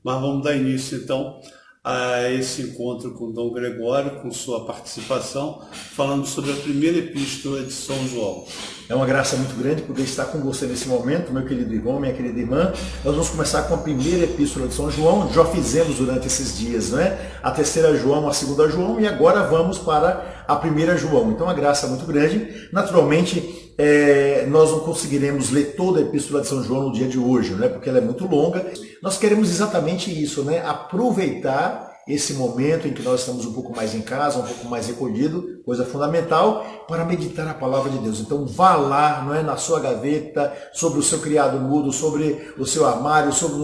Mas vamos dar início então a esse encontro com Dom Gregório, com sua participação, falando sobre a primeira epístola de São João. É uma graça muito grande poder estar com você nesse momento, meu querido irmão, minha querida irmã. Nós vamos começar com a primeira epístola de São João. Já fizemos durante esses dias, né? A terceira João, a segunda João, e agora vamos para a primeira João. Então, a graça é muito grande. Naturalmente, nós não conseguiremos ler toda a epístola de São João no dia de hoje, né? Porque ela é muito longa. Nós queremos exatamente isso, né? Aproveitar esse momento em que nós estamos um pouco mais em casa, um pouco mais recolhido, coisa fundamental, para meditar a palavra de Deus. Então vá lá, não é, na sua gaveta, sobre o seu criado mudo, sobre o seu armário, sobre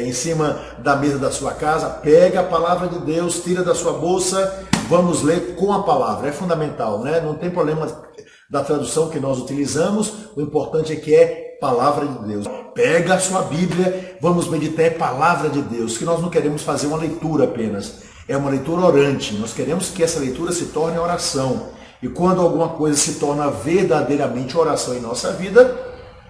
em cima da mesa da sua casa, pega a palavra de Deus, tira da sua bolsa, vamos ler com a palavra. É fundamental, né? Não tem problema da tradução que nós utilizamos, o importante é que é palavra de Deus. Pega a sua Bíblia, vamos meditar a palavra de Deus, que nós não queremos fazer uma leitura apenas, é uma leitura orante, nós queremos que essa leitura se torne oração. E quando alguma coisa se torna verdadeiramente oração em nossa vida,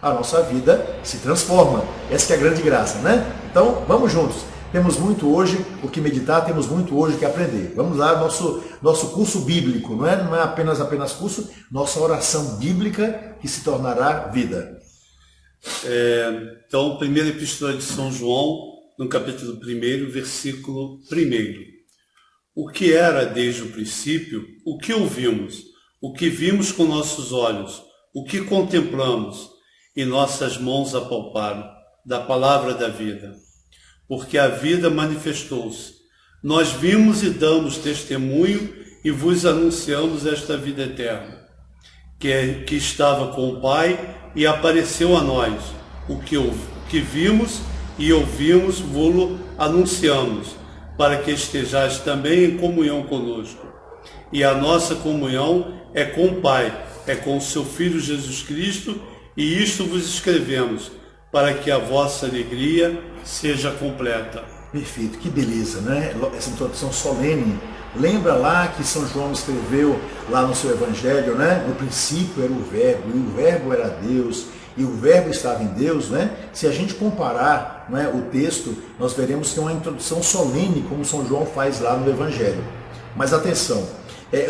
a nossa vida se transforma. Essa que é a grande graça, né? Então, vamos juntos. Temos muito hoje o que meditar, temos muito hoje o que aprender. Vamos lá, nosso curso bíblico, não é apenas curso, nossa oração bíblica que se tornará vida. Então, primeira epístola de São João, no capítulo 1, versículo 1. O que era desde o princípio, o que ouvimos, o que vimos com nossos olhos, o que contemplamos e nossas mãos apalparam, da palavra da vida. Porque a vida manifestou-se. Nós vimos e damos testemunho e vos anunciamos esta vida eterna, que estava com o Pai e apareceu a nós. O que vimos e ouvimos, vô-lo anunciamos, para que estejais também em comunhão conosco. E a nossa comunhão é com o Pai, é com o seu Filho Jesus Cristo, e isto vos escrevemos, para que a vossa alegria seja completa. Perfeito, que beleza, né? Essa introdução solene. Lembra lá que São João escreveu lá no seu Evangelho, né? No princípio era o Verbo, e o Verbo era Deus, e o Verbo estava em Deus, né? Se a gente comparar, né, o texto, nós veremos que é uma introdução solene, como São João faz lá no Evangelho. Mas atenção,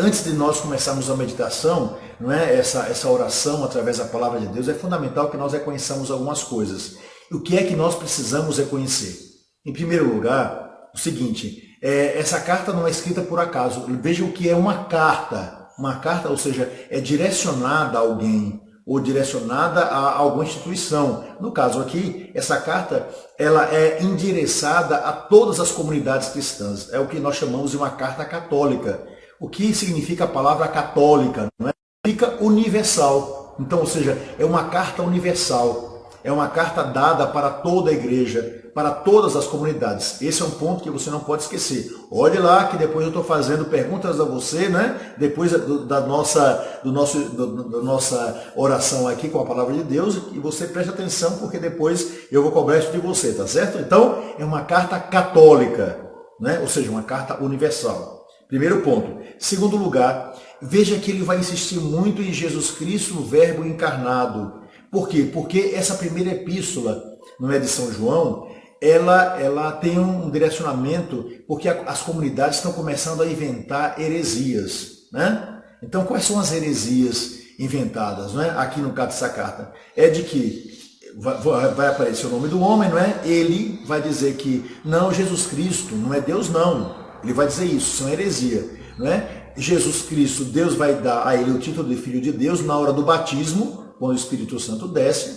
antes de nós começarmos a meditação, não é, essa oração através da palavra de Deus, é fundamental que nós reconheçamos algumas coisas. O que é que nós precisamos reconhecer? Em primeiro lugar, o seguinte, essa carta não é escrita por acaso. Veja o que é uma carta. Uma carta, ou seja, é direcionada a alguém ou direcionada a alguma instituição. No caso aqui, essa carta ela é endereçada a todas as comunidades cristãs. É o que nós chamamos de uma carta católica. O que significa a palavra católica? Não é? Significa universal. Então, ou seja, é uma carta universal. É uma carta dada para toda a igreja, para todas as comunidades. Esse é um ponto que você não pode esquecer. Olhe lá que depois eu estou fazendo perguntas a você, né? Depois da nossa oração aqui com a palavra de Deus, e você preste atenção, porque depois eu vou cobrar isso de você, tá certo? Então, é uma carta católica, né? Ou seja, uma carta universal. Primeiro ponto. Segundo lugar, veja que ele vai insistir muito em Jesus Cristo, o Verbo encarnado. Por quê? Porque essa primeira epístola, não é de São João, ela tem um direcionamento, porque as comunidades estão começando a inventar heresias, né? Então, quais são as heresias inventadas, né? Aqui no caso dessa carta? É de que vai aparecer o nome do homem, não é? Ele vai dizer que não, Jesus Cristo não é Deus, não. Ele vai dizer isso, isso é uma heresia, não é? Jesus Cristo, Deus vai dar a ele o título de Filho de Deus na hora do batismo, quando o Espírito Santo desce,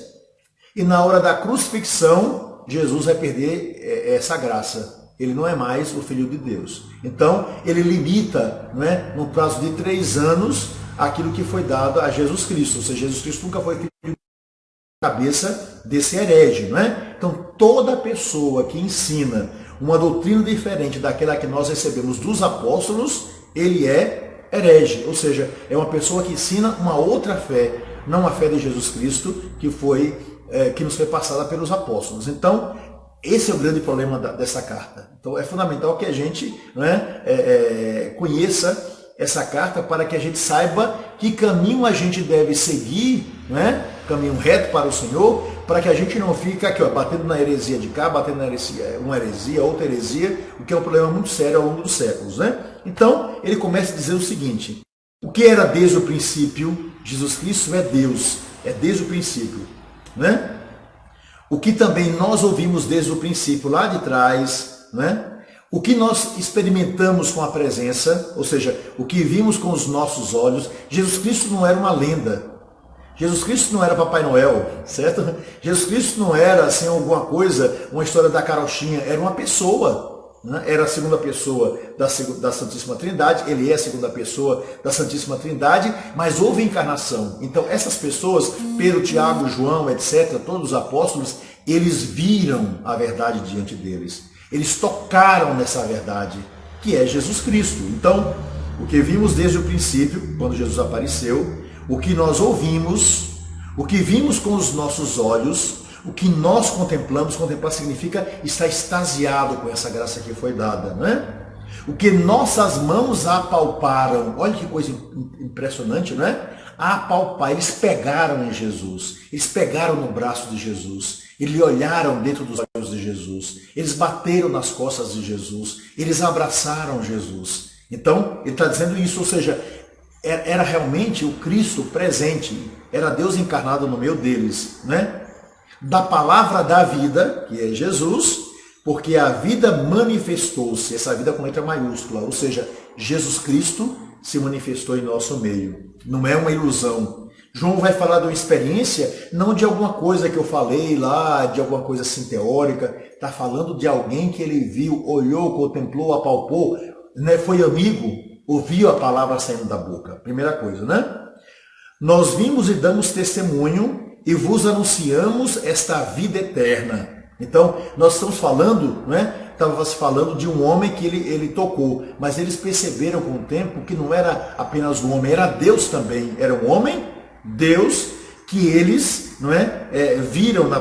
e na hora da crucifixão, Jesus vai perder essa graça. Ele não é mais o Filho de Deus. Então, ele limita, não é, no prazo de 3 anos, aquilo que foi dado a Jesus Cristo. Ou seja, Jesus Cristo nunca foi filho de cabeça desse herege, não é? Então, toda pessoa que ensina uma doutrina diferente daquela que nós recebemos dos apóstolos, ele é herege. Ou seja, é uma pessoa que ensina uma outra fé, não a fé de Jesus Cristo, que nos foi passada pelos apóstolos. Então, esse é o grande problema dessa carta. Então, é fundamental que a gente, não é, conheça essa carta para que a gente saiba que caminho a gente deve seguir, não é, caminho reto para o Senhor, para que a gente não fique aqui, ó, batendo na heresia de cá, batendo na heresia, uma heresia, outra heresia, o que é um problema muito sério ao longo dos séculos, né? Então, ele começa a dizer o seguinte: o que era desde o princípio, Jesus Cristo é Deus, é desde o princípio, né? O que também nós ouvimos desde o princípio, lá de trás, né? O que nós experimentamos com a presença, ou seja, o que vimos com os nossos olhos. Jesus Cristo não era uma lenda. Jesus Cristo não era Papai Noel, certo? Jesus Cristo não era assim alguma coisa, uma história da carochinha, era uma pessoa, né? Era a segunda pessoa da Santíssima Trindade, ele é a segunda pessoa da Santíssima Trindade, mas houve encarnação. Então essas pessoas, Pedro, Tiago, João, etc., todos os apóstolos, eles viram a verdade diante deles. Eles tocaram nessa verdade, que é Jesus Cristo. Então, o que vimos desde o princípio, quando Jesus apareceu, o que nós ouvimos, o que vimos com os nossos olhos, o que nós contemplamos, contemplar significa estar extasiado com essa graça que foi dada, né? O que nossas mãos apalparam, olha que coisa impressionante, não é? Apalpar, eles pegaram em Jesus, eles pegaram no braço de Jesus, eles olharam dentro dos olhos de Jesus, eles bateram nas costas de Jesus, eles abraçaram Jesus. Então, ele está dizendo isso, ou seja, era realmente o Cristo presente, era Deus encarnado no meio deles, né? Da palavra da vida, que é Jesus, porque a vida manifestou-se, essa vida com letra maiúscula, ou seja, Jesus Cristo se manifestou em nosso meio. Não é uma ilusão. João vai falar de uma experiência, não de alguma coisa que eu falei lá, de alguma coisa assim teórica, está falando de alguém que ele viu, olhou, contemplou, apalpou, né? Foi amigo, ouviu a palavra saindo da boca. Primeira coisa, né? Nós vimos e damos testemunho e vos anunciamos esta vida eterna. Então, nós estamos falando, né? Estava se falando de um homem que ele tocou, mas eles perceberam com o tempo que não era apenas um homem, era Deus também. Era um homem, Deus, que eles, não é, viram na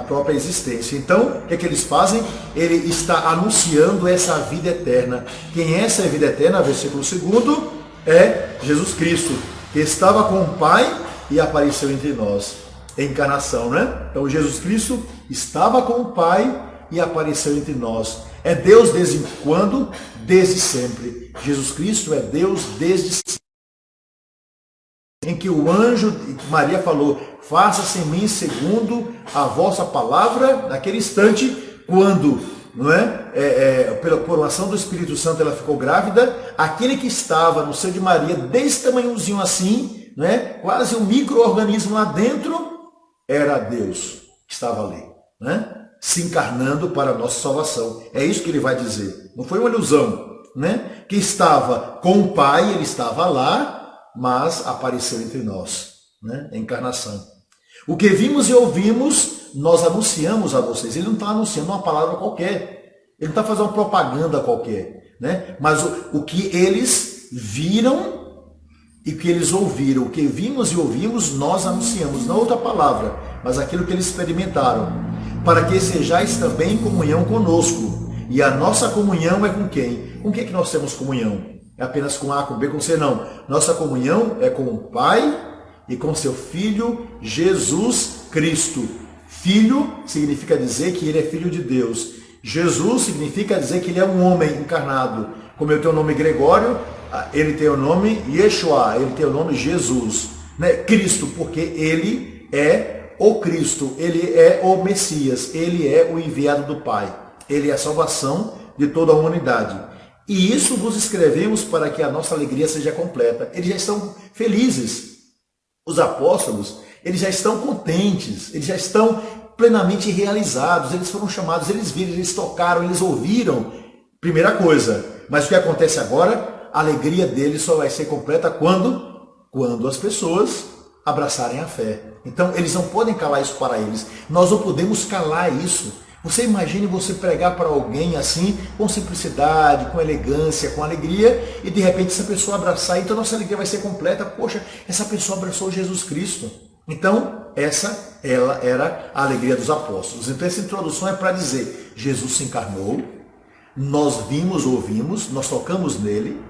própria existência. Então, o que é que eles fazem? Ele está anunciando essa vida eterna. Quem é essa vida eterna? Versículo 2 é Jesus Cristo, que estava com o Pai e apareceu entre nós. Encarnação, né? Então, Jesus Cristo estava com o Pai e apareceu entre nós. É Deus desde quando? Desde sempre. Jesus Cristo é Deus desde sempre. Em que o anjo, Maria falou, faça-se em mim segundo a vossa palavra, naquele instante, quando, não é, pela coroação do Espírito Santo ela ficou grávida, aquele que estava no seio de Maria, desse tamanhozinho assim, não é, quase um micro-organismo lá dentro, era Deus que estava ali, né, se encarnando para a nossa salvação. É isso que ele vai dizer. Não foi uma ilusão, né? Que estava com o Pai, ele estava lá, mas apareceu entre nós, né? A encarnação. O que vimos e ouvimos, nós anunciamos a vocês. Ele não está anunciando uma palavra qualquer. Ele não está fazendo uma propaganda qualquer, né? Mas o que eles viram e o que eles ouviram, o que vimos e ouvimos, nós anunciamos. Não outra palavra, mas aquilo que eles experimentaram. Para que sejais também em comunhão conosco. E a nossa comunhão é com quem? Com quem que nós temos comunhão? É apenas com A, com B, com C? Não. Nossa comunhão é com o Pai e com seu Filho Jesus Cristo. Filho significa dizer que ele é filho de Deus. Jesus significa dizer que ele é um homem encarnado. Como eu tenho o nome Gregório, ele tem o nome Yeshua, ele tem o nome Jesus. Né? Cristo, porque ele é o Cristo, ele é o Messias, ele é o enviado do Pai. Ele é a salvação de toda a humanidade. E isso vos escrevemos para que a nossa alegria seja completa. Eles já estão felizes. Os apóstolos, eles já estão contentes, eles já estão plenamente realizados, eles foram chamados, eles viram, eles tocaram, eles ouviram. Primeira coisa. Mas o que acontece agora? A alegria deles só vai ser completa quando? Quando as pessoas abraçarem a fé. Então, eles não podem calar isso para eles. Nós não podemos calar isso. Você imagine você pregar para alguém assim, com simplicidade, com elegância, com alegria, e de repente essa pessoa abraçar, então nossa alegria vai ser completa. Poxa, essa pessoa abraçou Jesus Cristo. Então, ela era a alegria dos apóstolos. Então, essa introdução é para dizer, Jesus se encarnou, nós vimos, ouvimos, nós tocamos nele,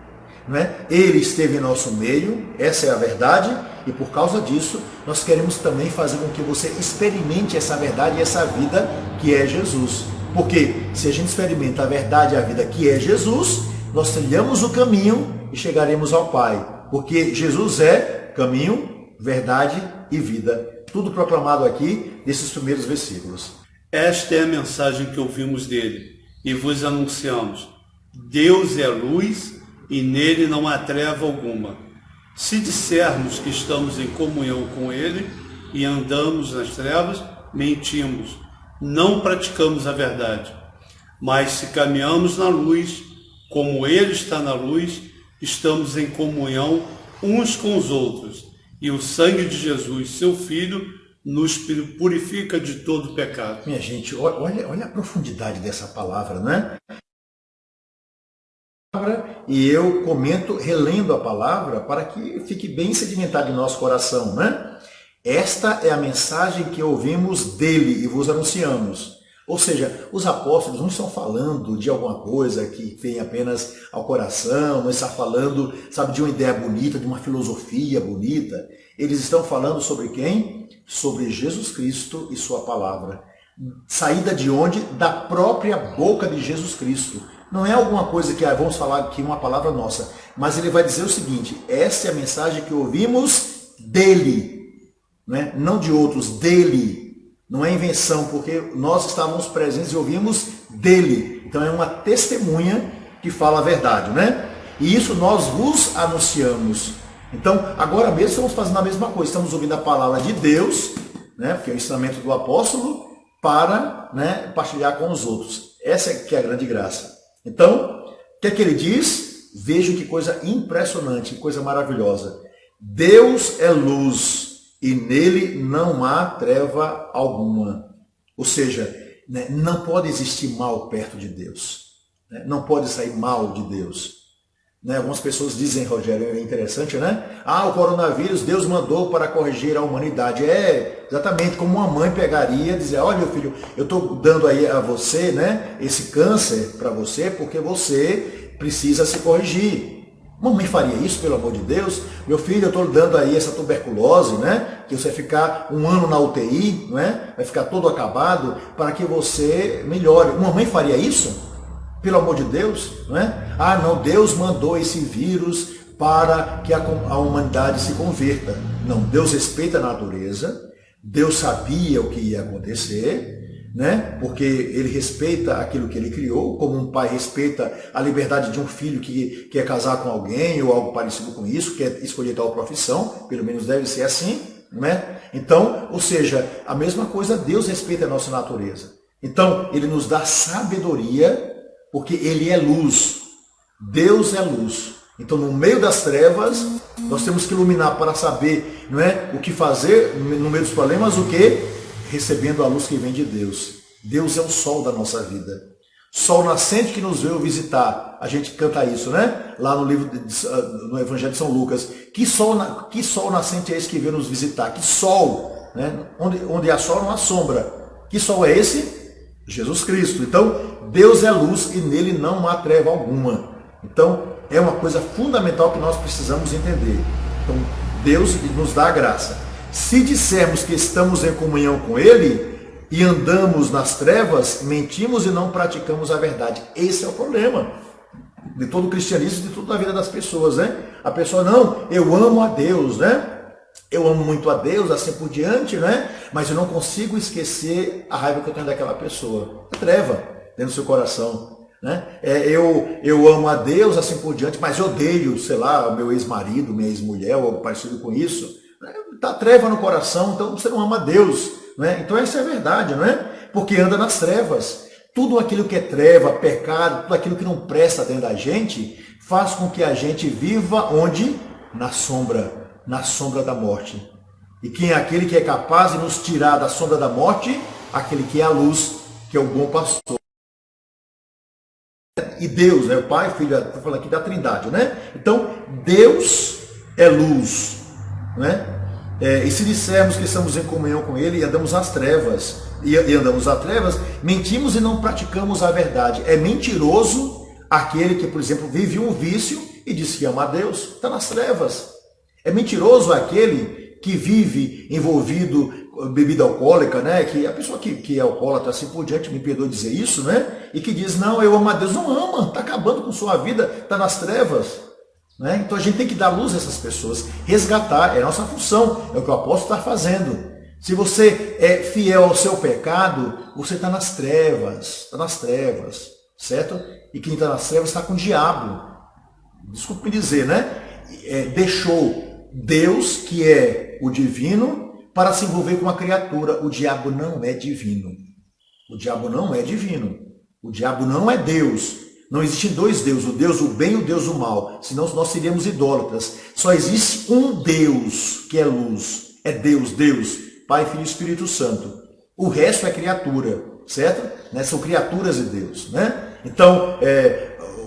não é? Ele esteve em nosso meio, essa é a verdade, E por causa disso, nós queremos também fazer com que você experimente essa verdade e essa vida que é Jesus. Porque se a gente experimenta a verdade e a vida que é Jesus, nós trilhamos o caminho e chegaremos ao Pai. Porque Jesus é caminho, verdade e vida. Tudo proclamado aqui nesses primeiros versículos. Esta é a mensagem que ouvimos dele e vos anunciamos. Deus é luz e nele não há treva alguma. Se dissermos que estamos em comunhão com ele e andamos nas trevas, mentimos, não praticamos a verdade. Mas se caminhamos na luz, como ele está na luz, estamos em comunhão uns com os outros. E o sangue de Jesus, seu Filho, nos purifica de todo pecado. Minha gente, olha a profundidade dessa palavra, não é? E eu comento relendo a palavra para que fique bem sedimentada em nosso coração, né? Esta é a mensagem que ouvimos dele e vos anunciamos. Ou seja, os apóstolos não estão falando de alguma coisa que vem apenas ao coração, não estão falando, sabe, de uma ideia bonita, de uma filosofia bonita. Eles estão falando sobre quem? Sobre Jesus Cristo e sua palavra. Saída de onde? Da própria boca de Jesus Cristo. Não é alguma coisa que vamos falar aqui uma palavra nossa, mas ele vai dizer o seguinte: essa é a mensagem que ouvimos dele, né? Não de outros, dele. Não é invenção, porque nós estávamos presentes e ouvimos dele. Então é uma testemunha que fala a verdade, né? E isso nós vos anunciamos. Então, agora mesmo estamos fazendo a mesma coisa. Estamos ouvindo a palavra de Deus, né? Porque é o ensinamento do apóstolo, para, né, partilhar com os outros. Essa é que é a grande graça. Então, o que é que ele diz? Vejam que coisa impressionante, que coisa maravilhosa. Deus é luz e nele não há treva alguma. Ou seja, né, não pode existir mal perto de Deus. Né? Não pode sair mal de Deus. Né? Algumas pessoas dizem, Rogério, é interessante, né? O coronavírus Deus mandou para corrigir a humanidade. É exatamente como uma mãe pegaria e dizer: olha, meu filho, eu estou dando aí a você, né, esse câncer para você porque você precisa se corrigir. Mamãe faria isso, pelo amor de Deus? Meu filho, eu estou dando aí essa tuberculose, né? Que você vai ficar um ano na UTI, não é? Vai ficar todo acabado para que você melhore. Mamãe faria isso? Pelo amor de Deus, não é? Não, Deus mandou esse vírus para que a humanidade se converta. Não, Deus respeita a natureza, Deus sabia o que ia acontecer, né? Porque ele respeita aquilo que ele criou, como um pai respeita a liberdade de um filho que quer casar com alguém ou algo parecido com isso, quer escolher tal profissão, pelo menos deve ser assim, né? Então, ou seja, a mesma coisa, Deus respeita a nossa natureza. Então, ele nos dá sabedoria, porque ele é luz. Deus é luz. Então, no meio das trevas, nós temos que iluminar para saber, não é, o que fazer no meio dos problemas, o que? Recebendo a luz que vem de Deus. Deus é o sol da nossa vida. Sol nascente que nos veio visitar. A gente canta isso, né? Lá no livro, no Evangelho de São Lucas. Que sol nascente é esse que veio nos visitar? Que sol, né? Onde há sol não há sombra. Que sol é esse? Jesus Cristo. Então, Deus é luz e nele não há treva alguma. Então, é uma coisa fundamental que nós precisamos entender. Então, Deus nos dá a graça. Se dissermos que estamos em comunhão com ele e andamos nas trevas, mentimos e não praticamos a verdade. Esse é o problema de todo o cristianismo, de toda a vida das pessoas, né? A pessoa, não, eu amo a Deus, né? Eu amo muito a Deus, assim por diante, né? Mas eu não consigo esquecer a raiva que eu tenho daquela pessoa. É treva dentro do seu coração, né? Eu amo a Deus, assim por diante, mas eu odeio, sei lá, o meu ex-marido, minha ex-mulher, ou algo parecido com isso. Está treva no coração, então você não ama a Deus, né? Então essa é a verdade, não é? Porque anda nas trevas. Tudo aquilo que é treva, pecado, tudo aquilo que não presta dentro da gente, faz com que a gente viva onde? Na sombra da morte. E quem é aquele que é capaz de nos tirar da sombra da morte? Aquele que é a luz, que é o bom pastor. E Deus, né? O Pai, Filho, estou falando aqui da Trindade, né? Então, Deus é luz, né? E se dissermos que estamos em comunhão com ele e andamos nas trevas, mentimos e não praticamos a verdade. É mentiroso aquele que, por exemplo, vive um vício e diz que ama a Deus, está nas trevas. É mentiroso aquele que vive envolvido com bebida alcoólica, né? Que a pessoa que é alcoólatra, assim por diante, me perdoe dizer isso, né? E que diz, não, eu amo a Deus. Não ama, está acabando com sua vida, está nas trevas. Né? Então a gente tem que dar luz a essas pessoas, resgatar, é a nossa função, é o que o apóstolo está fazendo. Se você é fiel ao seu pecado, você está nas trevas, certo? E quem está nas trevas está com o diabo. Desculpe me dizer, né? Deixou Deus, que é o divino, para se envolver com uma criatura. O diabo não é divino. O diabo não é divino. O diabo não é Deus. Não existem dois deuses, o Deus do bem e o Deus do mal. Senão nós seríamos idólatras. Só existe um Deus, que é luz. É Deus, Pai, Filho e Espírito Santo. O resto é criatura, certo? Né? São criaturas de Deus. Né? Então,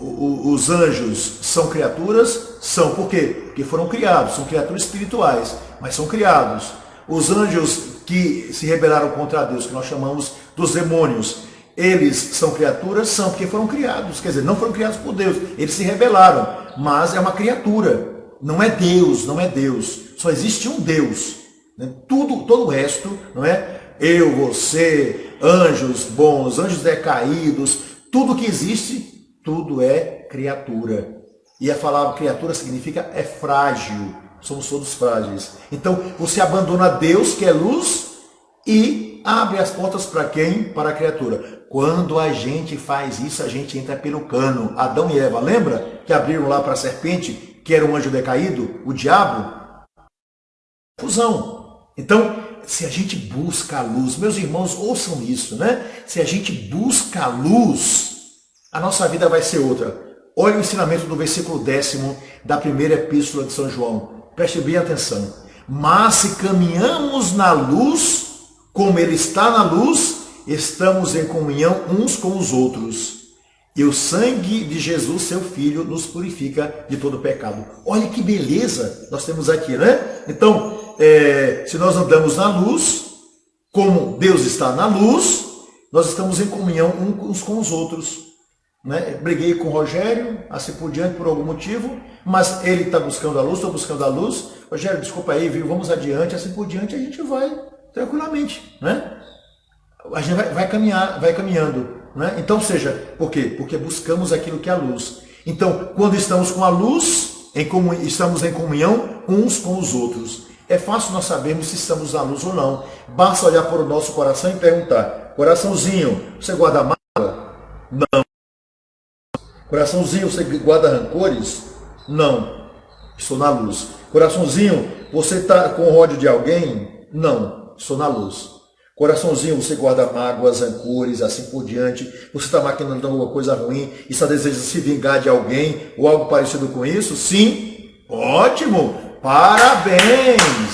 os anjos são criaturas? São. Por quê? Porque foram criados, são criaturas espirituais, mas são criados. Os anjos que se rebelaram contra Deus, que nós chamamos dos demônios, eles são criaturas? São, porque foram criados. Quer dizer, não foram criados por Deus, eles se rebelaram, mas é uma criatura. Não é Deus, não é Deus. Só existe um Deus. Né? Todo o resto, não é? Eu, você, anjos bons, anjos decaídos, tudo que existe, tudo é criatura. E a palavra criatura significa é frágil. Somos todos frágeis. Então, você abandona Deus, que é luz, e abre as portas para quem? Para a criatura. Quando a gente faz isso, a gente entra pelo cano. Adão e Eva, lembra que abriram lá para a serpente, que era um anjo decaído, o diabo? Fusão. Então, se a gente busca a luz, meus irmãos, ouçam isso, né? Se a gente busca a luz, a nossa vida vai ser outra. Olha o ensinamento do versículo 10º da primeira epístola de São João. Preste bem atenção. Mas se caminhamos na luz, como ele está na luz, estamos em comunhão uns com os outros. E o sangue de Jesus, seu Filho, nos purifica de todo pecado. Olha que beleza nós temos aqui, né? Então, se nós andamos na luz, como Deus está na luz, nós estamos em comunhão uns com os outros. Né? Briguei com o Rogério, assim por diante, por algum motivo, mas ele está buscando a luz, estou buscando a luz. Rogério, desculpa aí, viu? Vamos adiante, assim por diante, a gente vai tranquilamente, né? A gente vai caminhando, né? Então, seja, por quê? Porque buscamos aquilo que é a luz. Então, quando estamos com a luz, estamos em comunhão uns com os outros. É fácil nós sabermos se estamos na luz ou não. Basta olhar para o nosso coração e perguntar: coraçãozinho, você guarda mágoa? Não. Coraçãozinho, você guarda rancores? Não. Estou na luz. Coraçãozinho, você está com ódio de alguém? Não. Estou na luz. Coraçãozinho, você guarda mágoas, rancores, assim por diante. Você está maquinando alguma coisa ruim e só deseja se vingar de alguém ou algo parecido com isso? Sim. Ótimo. Parabéns.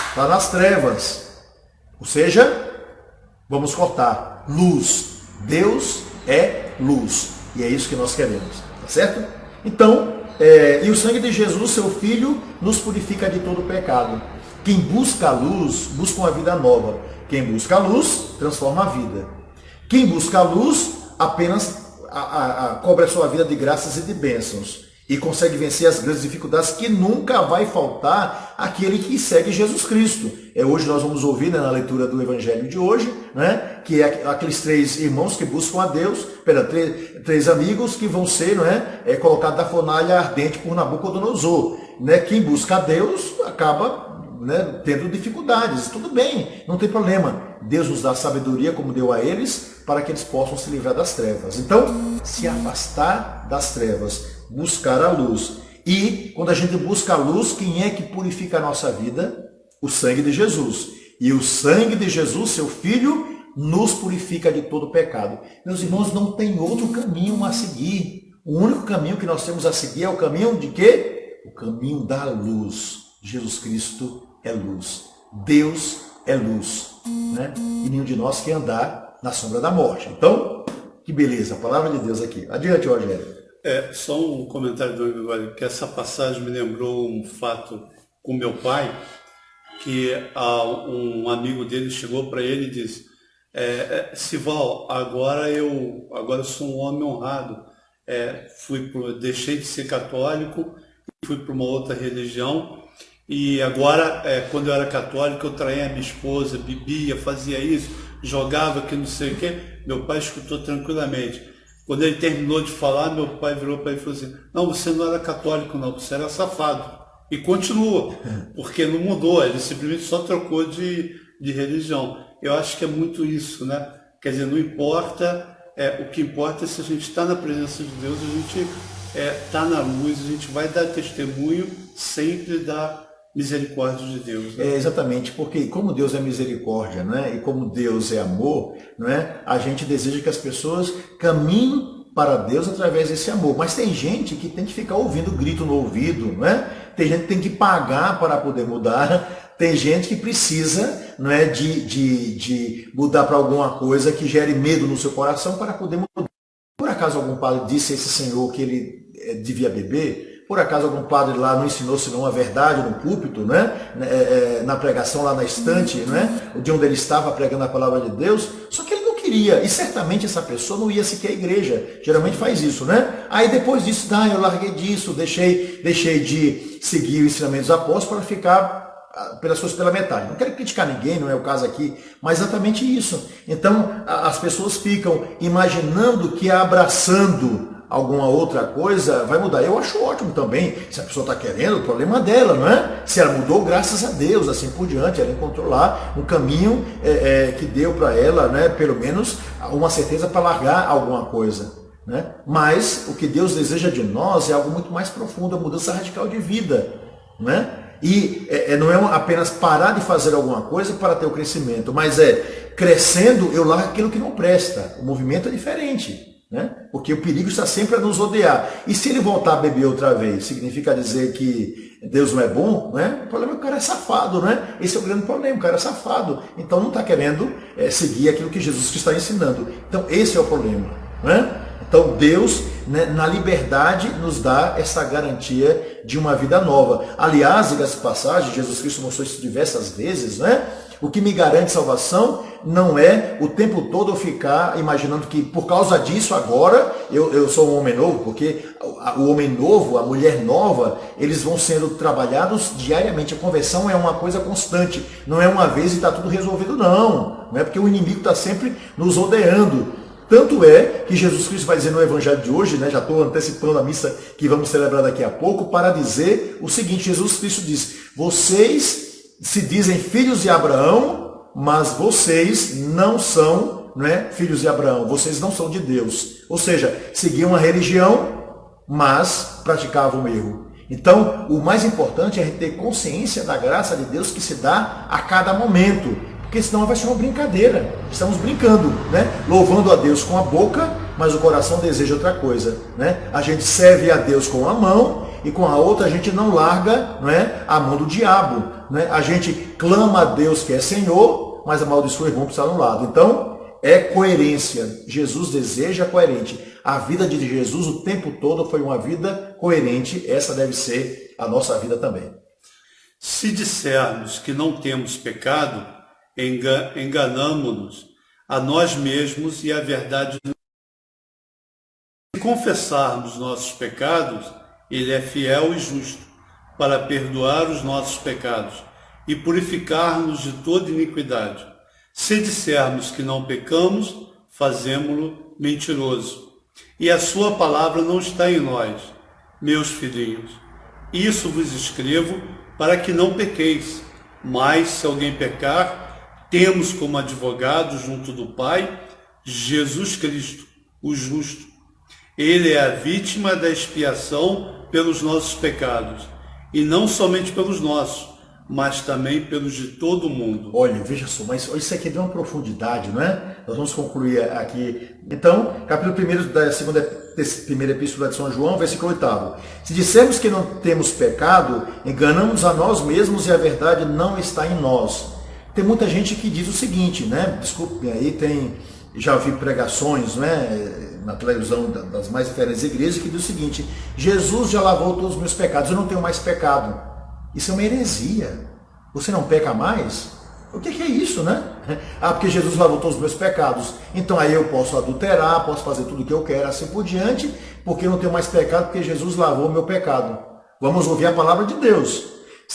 Está nas trevas. Ou seja, vamos cortar. Luz. Deus é luz. E é isso que nós queremos. Tá certo? Então, e o sangue de Jesus, seu Filho, nos purifica de todo pecado. Quem busca a luz, busca uma vida nova. Quem busca a luz, transforma a vida. Quem busca a luz, apenas cobre a sua vida de graças e de bênçãos. E consegue vencer as grandes dificuldades que nunca vai faltar àquele que segue Jesus Cristo. Hoje nós vamos ouvir, né, na leitura do Evangelho de hoje, né, que é aqueles 3 irmãos que buscam a Deus, três amigos que vão ser, colocados na fornalha ardente por Nabucodonosor. Né? Quem busca a Deus acaba, né, tendo dificuldades. Tudo bem, não tem problema. Deus nos dá sabedoria, como deu a eles, para que eles possam se livrar das trevas. Então, se afastar das trevas, buscar a luz. E quando a gente busca a luz, quem é que purifica a nossa vida? O sangue de Jesus. E o sangue de Jesus, seu Filho, nos purifica de todo pecado. Meus irmãos, não tem outro caminho a seguir. O único caminho que nós temos a seguir é o caminho de quê? O caminho da luz. Jesus Cristo é luz. Deus é luz. Né? E nenhum de nós quer andar na sombra da morte. Então, que beleza, a palavra de Deus aqui. Adiante, Rogério. Só um comentário do Gregório, que essa passagem me lembrou um fato com meu pai, que um amigo dele chegou para ele e disse: Sival, agora eu sou um homem honrado, deixei de ser católico, fui para uma outra religião E agora, quando eu era católico, eu traía minha esposa, bebia, fazia isso, jogava que não sei o quê. Meu pai escutou tranquilamente. Quando ele terminou de falar, meu pai virou para ele e falou assim: não, você não era católico não, você era safado. E continua, porque não mudou, ele simplesmente só trocou de religião. Eu acho que é muito isso, né? Quer dizer, não importa, o que importa é se a gente está na presença de Deus, a gente está na luz, a gente vai dar testemunho sempre da misericórdia de Deus. Né? Exatamente, porque como Deus é misericórdia, né? E como Deus é amor, não é? A gente deseja que as pessoas caminhem para Deus através desse amor. Mas tem gente que tem que ficar ouvindo grito no ouvido, não é? Tem gente que tem que pagar para poder mudar. Tem gente que precisa, não é, de mudar para alguma coisa que gere medo no seu coração para poder mudar. Por acaso algum padre disse a esse senhor que ele devia beber? Por acaso algum padre lá não ensinou senão a verdade no púlpito, né? Na pregação lá na estante, né? De onde ele estava pregando a palavra de Deus? Só que ele não queria, e certamente essa pessoa não ia sequer à igreja. Geralmente faz isso, né? Aí depois disso, eu larguei disso, deixei de seguir os ensinamentos dos apóstolos para ficar pelas coisas pela metade. Não quero criticar ninguém, não é o caso aqui, mas exatamente isso. Então, as pessoas ficam imaginando que abraçando alguma outra coisa vai mudar. Eu acho ótimo também. Se a pessoa está querendo, o problema dela, não é? Se ela mudou, graças a Deus, assim por diante, ela encontrou lá um caminho que deu para ela, né, pelo menos, uma certeza para largar alguma coisa. Né? Mas o que Deus deseja de nós é algo muito mais profundo, a mudança radical de vida. Né? E não é apenas parar de fazer alguma coisa para ter o crescimento, mas crescendo eu largo aquilo que não presta. O movimento é diferente. Né? Porque o perigo está sempre a nos rodear. E se ele voltar a beber outra vez, significa dizer que Deus não é bom? Né? O problema é que o cara é safado, né? Esse é o grande problema, o cara é safado. Então não está querendo seguir aquilo que Jesus está ensinando. Então esse é o problema. Né? Então Deus, né, na liberdade, nos dá essa garantia de uma vida nova. Aliás, diga-se de passagem, Jesus Cristo mostrou isso diversas vezes, né? O que me garante salvação não é o tempo todo eu ficar imaginando que por causa disso agora eu sou um homem novo, porque o homem novo, a mulher nova, eles vão sendo trabalhados diariamente. A conversão é uma coisa constante, não é uma vez e está tudo resolvido, não. Não é porque o inimigo está sempre nos rodeando. Tanto é que Jesus Cristo vai dizer no Evangelho de hoje, né, já estou antecipando a missa que vamos celebrar daqui a pouco, para dizer o seguinte: Jesus Cristo diz: vocês se dizem filhos de Abraão, mas vocês não são, né, filhos de Abraão, vocês não são de Deus. Ou seja, seguiam uma religião, mas praticavam o erro. Então, o mais importante é ter consciência da graça de Deus que se dá a cada momento, porque senão vai ser uma brincadeira. Estamos brincando, né? Louvando a Deus com a boca, mas o coração deseja outra coisa, né? A gente serve a Deus com a mão e com a outra a gente não larga, não é, a mão do diabo, né? A gente clama a Deus que é Senhor, mas amaldiçoa o irmão que está no lado. Então, é coerência. Jesus deseja coerente. A vida de Jesus o tempo todo foi uma vida coerente. Essa deve ser a nossa vida também. Se dissermos que não temos pecado, enganamo-nos a nós mesmos e a verdade não. Se confessarmos nossos pecados, Ele é fiel e justo para perdoar os nossos pecados e purificar-nos de toda iniquidade. Se dissermos que não pecamos, fazemo-lo mentiroso, e a sua palavra não está em nós. Meus filhinhos, isso vos escrevo para que não pequeis. Mas se alguém pecar, temos como advogado junto do Pai Jesus Cristo, o justo. Ele é a vítima da expiação pelos nossos pecados, e não somente pelos nossos, mas também pelos de todo o mundo. Olha, veja só, mas isso aqui deu uma profundidade, não é? Nós vamos concluir aqui. Então, capítulo 1 da primeira epístola de São João, versículo 8. Se dissermos que não temos pecado, enganamos a nós mesmos e a verdade não está em nós. Tem muita gente que diz o seguinte, né? Desculpe, aí já vi pregações, né, na televisão das mais diferentes igrejas que diz o seguinte: Jesus já lavou todos os meus pecados, eu não tenho mais pecado. Isso é uma heresia. Você não peca mais? O que é isso, né? Ah, porque Jesus lavou todos os meus pecados. Então aí eu posso adulterar, posso fazer tudo o que eu quero, assim por diante, porque eu não tenho mais pecado, porque Jesus lavou o meu pecado. Vamos ouvir a palavra de Deus.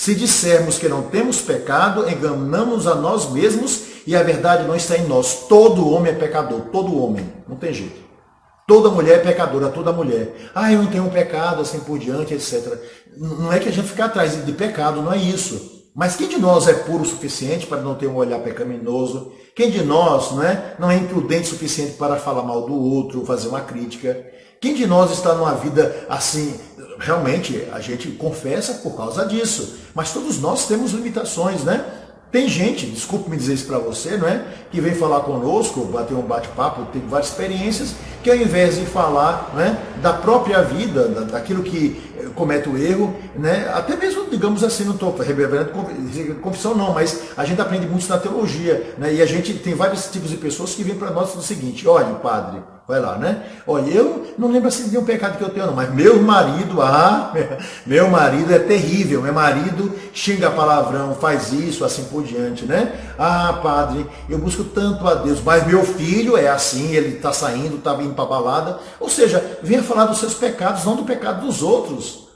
Se dissermos que não temos pecado, enganamos a nós mesmos e a verdade não está em nós. Todo homem é pecador, todo homem, não tem jeito. Toda mulher é pecadora, toda mulher. Ah, eu não tenho um pecado, assim por diante, etc. Não é que a gente fica atrás de pecado, não é isso. Mas quem de nós é puro o suficiente para não ter um olhar pecaminoso? Quem de nós não é imprudente o suficiente para falar mal do outro, fazer uma crítica? Quem de nós está numa vida assim? Realmente, a gente confessa por causa disso. Mas todos nós temos limitações, né? Tem gente, desculpe me dizer isso para você, que vem falar conosco, bater um bate-papo, tem várias experiências, que ao invés de falar da própria vida, daquilo que comete o erro, até mesmo, digamos assim, não estou revelando confissão não, mas a gente aprende muito na teologia, e a gente tem vários tipos de pessoas que vêm para nós do seguinte: olha, padre, vai lá, olha, eu não lembro assim de nenhum pecado que eu tenho não, mas meu marido é terrível, meu marido xinga palavrão, faz isso, assim por diante, Ah, padre, eu busco tanto a Deus, mas meu filho é assim, ele está saindo, está vindo para a balada. Ou seja, venha falar dos seus pecados, não do pecado dos outros.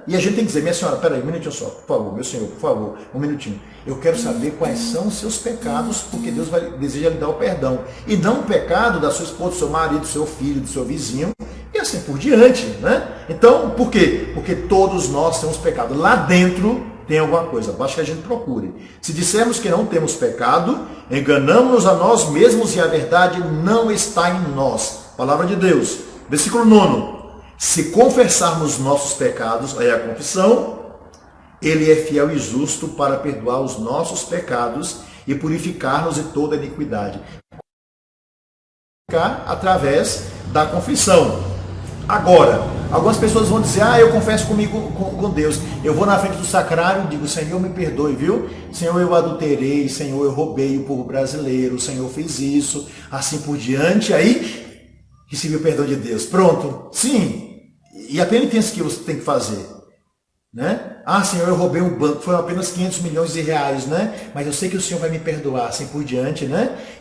E a gente tem que dizer: minha senhora, peraí, um minutinho só, por favor, meu senhor, por favor, um minutinho. Eu quero saber quais são os seus pecados, porque Deus deseja lhe dar o perdão. E não o pecado da sua esposa, do seu marido, do seu filho, do seu vizinho, e assim por diante. Então, por quê? Porque todos nós temos pecado. Lá dentro tem alguma coisa, basta que a gente procure. Se dissermos que não temos pecado, enganamos-nos a nós mesmos e a verdade não está em nós. Palavra de Deus. Versículo 9. Se confessarmos nossos pecados, aí é a confissão, Ele é fiel e justo para perdoar os nossos pecados e purificar-nos de toda iniquidade. Através da confissão. Agora, algumas pessoas vão dizer: eu confesso comigo com Deus. Eu vou na frente do sacrário e digo: Senhor, me perdoe, viu? Senhor, eu adulterei, Senhor, eu roubei o povo brasileiro, Senhor, fiz isso, assim por diante. Aí recebi o perdão de Deus. Pronto. Sim. E a penitência que você tem que fazer? Ah, Senhor, eu roubei um banco, foram apenas 500 milhões de reais, mas eu sei que o Senhor vai me perdoar, assim por diante,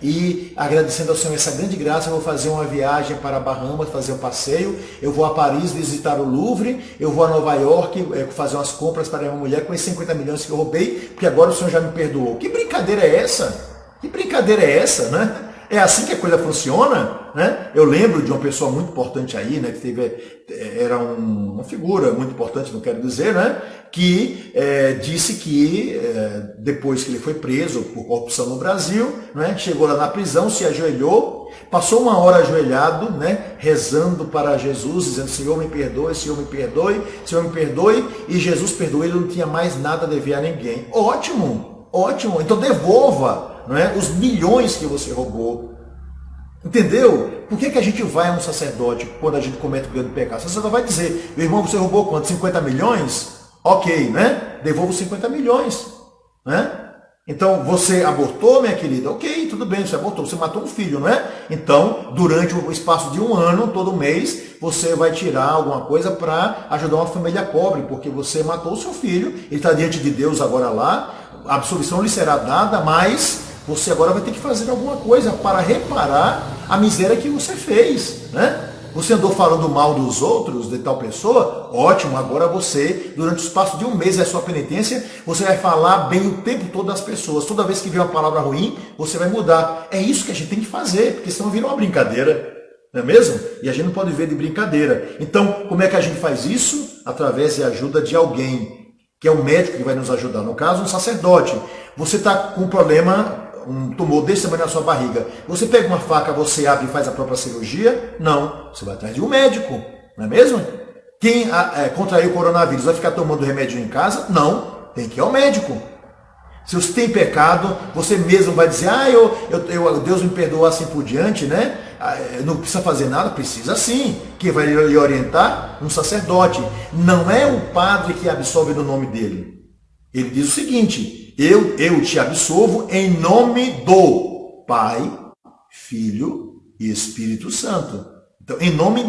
E agradecendo ao Senhor essa grande graça, eu vou fazer uma viagem para Bahamas, fazer um passeio, eu vou a Paris visitar o Louvre, eu vou a Nova York fazer umas compras para minha mulher com esses 50 milhões que eu roubei, porque agora o Senhor já me perdoou. Que brincadeira é essa? Que brincadeira é essa, É assim que a coisa funciona, Eu lembro de uma pessoa muito importante aí, que era uma figura muito importante, não quero dizer, que disse que depois que ele foi preso por corrupção no Brasil, chegou lá na prisão, se ajoelhou, passou uma hora ajoelhado, rezando para Jesus, dizendo: Senhor, me perdoe, Senhor, me perdoe, Senhor, me perdoe, e Jesus perdoou, ele não tinha mais nada a dever a ninguém. Ótimo, ótimo, então devolva os milhões que você roubou. Entendeu? Por que a gente vai a um sacerdote quando a gente comete um grande pecado? O sacerdote vai dizer: meu irmão, você roubou quanto? 50 milhões? Ok, Devolvo 50 milhões. Então, você abortou, minha querida? Ok, tudo bem, você abortou, você matou um filho, Então, durante o espaço de um ano, todo mês, você vai tirar alguma coisa para ajudar uma família pobre, porque você matou o seu filho, ele está diante de Deus agora lá, a absolvição lhe será dada, mas você agora vai ter que fazer alguma coisa para reparar a miséria que você fez, Você andou falando mal dos outros, de tal pessoa? Ótimo, agora você, durante o espaço de um mês, é a sua penitência, você vai falar bem o tempo todo das pessoas. Toda vez que vier uma palavra ruim, você vai mudar. É isso que a gente tem que fazer, porque senão vira uma brincadeira, não é mesmo? E a gente não pode ver de brincadeira. Então, como é que a gente faz isso? Através da ajuda de alguém, que é um médico que vai nos ajudar. No caso, um sacerdote. Você está com um problema, um tumor desse tamanho na sua barriga. Você pega uma faca, você abre e faz a própria cirurgia? Não. Você vai atrás de um médico, não é mesmo? Quem contraiu o coronavírus vai ficar tomando remédio em casa? Não. Tem que ir ao médico. Se você tem pecado, você mesmo vai dizer: Deus me perdoou, assim por diante, não precisa fazer nada? Precisa sim. Quem vai lhe orientar? Um sacerdote. Não é o padre que absolve no nome dele. Ele diz o seguinte: eu te absolvo em nome do Pai, Filho e Espírito Santo. Então, em nome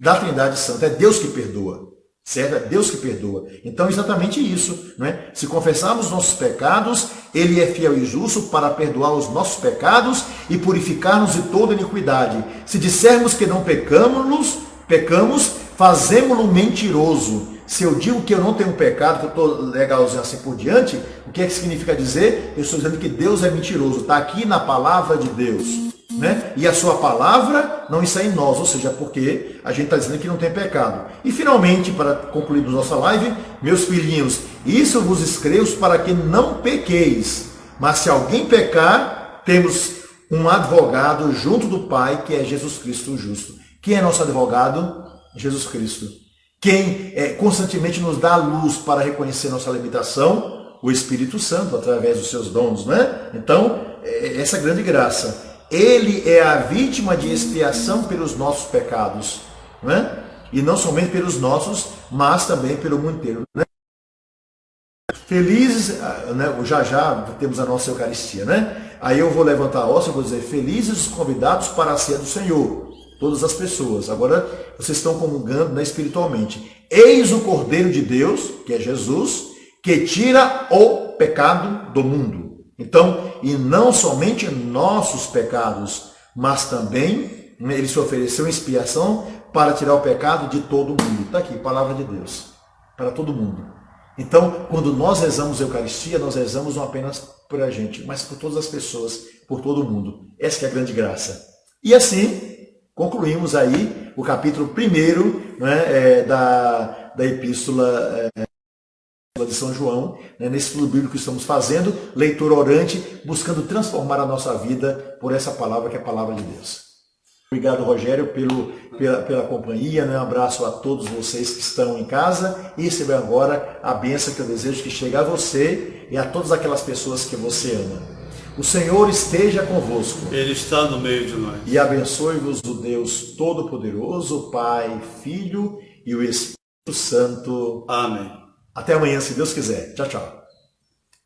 da Trindade Santa, é Deus que perdoa, certo? É Deus que perdoa. Então, exatamente isso, Se confessarmos nossos pecados, Ele é fiel e justo para perdoar os nossos pecados e purificar-nos de toda iniquidade. Se dissermos que não pecamos, fazemo-lo mentiroso. Se eu digo que eu não tenho pecado, que eu estou legalzinho assim por diante, o que é que significa dizer? Eu estou dizendo que Deus é mentiroso. Está aqui na palavra de Deus. Né? E a sua palavra não está em nós, ou seja, porque a gente está dizendo que não tem pecado. E finalmente, para concluirmos nossa live, meus filhinhos, isso vos escrevo para que não pequeis. Mas se alguém pecar, temos um advogado junto do Pai, que é Jesus Cristo o justo. Quem é nosso advogado? Jesus Cristo. Quem constantemente nos dá a luz para reconhecer nossa limitação? O Espírito Santo, através dos seus dons, né? Então, essa grande graça. Ele é a vítima de expiação pelos nossos pecados, né? E não somente pelos nossos, mas também pelo mundo inteiro, né? Felizes, né? Já temos a nossa Eucaristia, né? Aí eu vou levantar a hóstia e vou dizer, felizes os convidados para a ceia do Senhor. Todas as pessoas. Agora vocês estão comungando, né, espiritualmente. Eis o Cordeiro de Deus, que é Jesus, que tira o pecado do mundo. Então, e não somente nossos pecados, mas também ele se ofereceu em expiação para tirar o pecado de todo mundo. Está aqui, palavra de Deus, para todo mundo. Então, quando nós rezamos a Eucaristia, nós rezamos não apenas por a gente, mas por todas as pessoas, por todo mundo. Essa que é a grande graça. E assim, concluímos aí o capítulo 1, né, da Epístola de São João, né, nesse estudo bíblico que estamos fazendo, leitura orante, buscando transformar a nossa vida por essa palavra que é a palavra de Deus. Obrigado, Rogério, pela companhia, né? Um abraço a todos vocês que estão em casa e recebam agora a bênção que eu desejo que chegue a você e a todas aquelas pessoas que você ama. O Senhor esteja convosco. Ele está no meio de nós. E abençoe-vos o Deus Todo-Poderoso, Pai, Filho e o Espírito Santo. Amém. Até amanhã, se Deus quiser. Tchau, tchau.